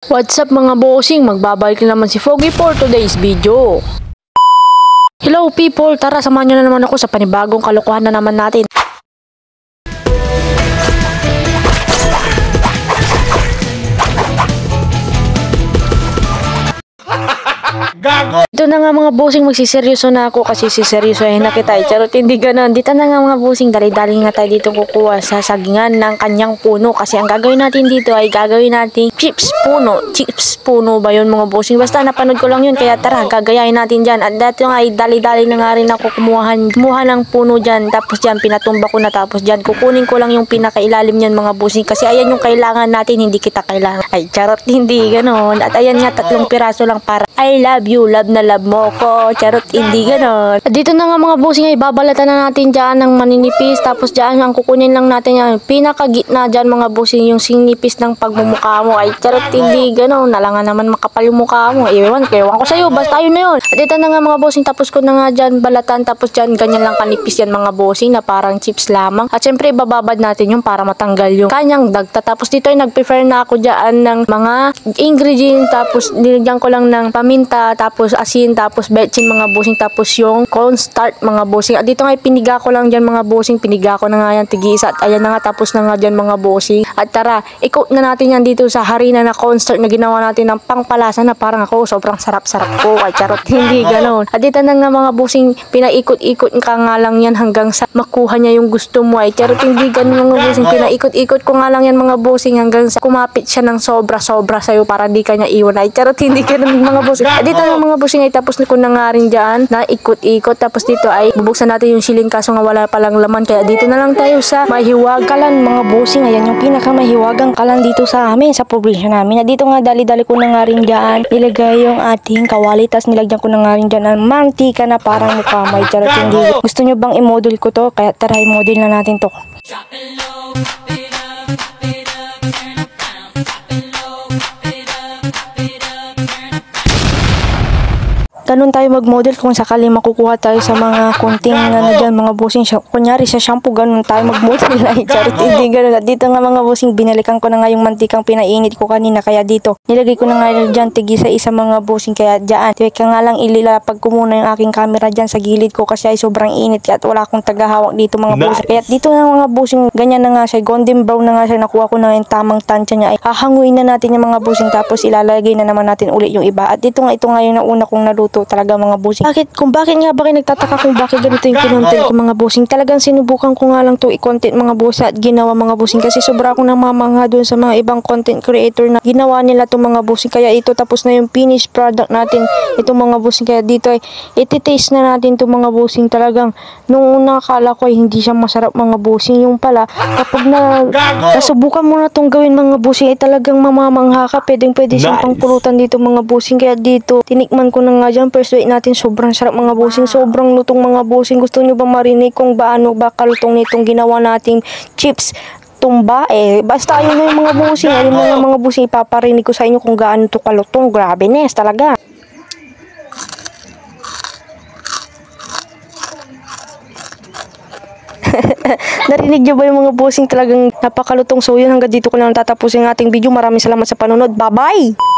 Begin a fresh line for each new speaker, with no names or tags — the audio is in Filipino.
What's up mga bossing? Magbabalik na naman si Foggy for today's video. Hello people! Tara, samahan nyo na naman ako sa panibagong kalokohan na naman natin. Gago! Ito na nga mga bossing, magsiseryoso na ako kasi siseryosohin na kita. Charot, hindi ganun. Dito na nga mga bossing, dali-dali nga tayo dito kukuha sa sagingan ng kanyang puno. Kasi ang gagawin natin dito ay gagawin natin chips puno. Chips puno ba yun mga bossing? Basta napanood ko lang yun, kaya tara, gagayahin natin dyan. At dito nga ay dali-dali na nga rin ako kumuha ng puno dyan. Tapos dyan, pinatumba ko na. Tapos dyan, kukunin ko lang yung pinakailalim niyan mga bossing. Kasi ayan yung kailangan natin, hindi kita kailangan. Ay, charot, hindi ganun. At ayan nga, 3 piraso lang para I love you, love na love mo ko. Charot, hindi ganon. At dito na nga mga bossing ay babalatan na natin dyan ng maninipis. Tapos dyan ang kukunin lang natin yan. Pinakagitna dyan mga bossing yung sinipis ng pagmumukha mo. Ay charot, hindi ganon. Nalangan naman makapal yung mukha mo. Ewan ko sa'yo, basta yun na yun. At dito na nga mga bossing, tapos ko na nga dyan balatan. Tapos dyan ganyan lang kanipis yan mga bossing na parang chips lamang. At syempre bababad natin yung para matanggal yung kanyang dagta. Tapos dito ay nag-prefer na ako dyan ng mga ingredients. Tapos nilagyan ko lang ng paminta, tapos asin, tapos betchin mga bossing, tapos yung cornstarch mga bossing. At dito nga piniga ko lang dyan mga bossing, piniga ko na nga yan tig-isa. At ayan na nga, tapos na nga dyan mga bossing. At tara, i-coat na natin yan dito sa harina na cornstarch na ginawa natin ng pangpalasa na parang ako, sobrang sarap-sarap ko. Ay charot, hindi ganon. At dito na nga mga bossing, pinaikot-ikot ka nga lang yan hanggang sa makuha niya yung gusto mo. Ay charot, hindi ganon mga bossing, pinaikot-ikot ko nga lang yan mga bossing hanggang sa kumapit siya ng sobra-sobra sa'yo para di ka niya iwan. Ay charot, hindi ganon mga bossing. At dito nga mga bossing ay tapos ko na nga rin dyan na ikot-ikot. Tapos dito ay bubuksan natin yung siling kaso nga wala palang laman. Kaya dito na lang tayo sa mahiwag kalan mga bossing. Ayan yung pinakamahiwagang kalan dito sa amin, sa probinsya namin. At dito nga dali-dali ko na nga rin dyan ilagay yung ating kawali. Tapos nilagyan ko na nga rin dyan ng mantika na parang mukha may charot. Hindi. Gusto nyo bang i-model ko to? Kaya tara, i-model na natin to. Ganun tayo mag-model kung sakali makukuha tayo sa mga kunting dyan mga bossing. Kunyari sa shampoo, ganun tayo mag-model. Ay, charot, hindi ganun. At dito nga mga bossing, binalikan ko na nga yung mantikang pinainit ko kanina. Kaya dito, nilagay ko na nga dyan tig-isa-isa mga bossing. Kaya dyan, teka nga lang ililapag ko muna yung aking camera dyan sa gilid ko kasi ay sobrang init. Kaya wala akong tagahawak dito mga bossing. Kaya dito nga mga bossing, ganyan na nga siya. Golden brown na nga siya. Nakuha ko na yung tamang tansya niya. Ay, hahanguin na natin yung mga bossing. Tapos ilalagay na naman natin ulit yung iba. At ito nga yung nauna kong naluto talaga mga bossing. Bakit nga ba kayo nagtataka kung bakit ganito yung kinontent ko mga bossing? Talagang sinubukan ko nga lang to i-content mga boss at ginawa mga bossing kasi sobra akong namamangha doon sa mga ibang content creator na ginawa nila to mga bossing. Kaya ito tapos na yung finished product natin ito mga bossing. Kaya dito ay iti-taste na natin to mga bossing. Talagang nung una akala ko ay hindi siya masarap mga bossing. Yung pala kapag nasubukan mo na tong gawin mga bossing ay talagang mamamangha ka. Pwede siyang pangpulutan dito mga bossing. Kaya dito tinikman ko na nga dyan. First week natin sobrang sarap mga bossing. Sobrang lutong mga bossing. Gusto nyo ba marinig kung paano ba kalutong nitong ginawa nating chips tumba? Basta ayun na yung mga bossing. Ayun na yung mga bossing. Ipaparinig ko sa inyo kung gaano to kalutong. Grabe nes talaga. Narinig nyo ba yung mga bossing? Talagang napakalutong. So yun, hanggang dito ko lang tatapusin ang ating video. Maraming salamat sa panonood. Bye bye!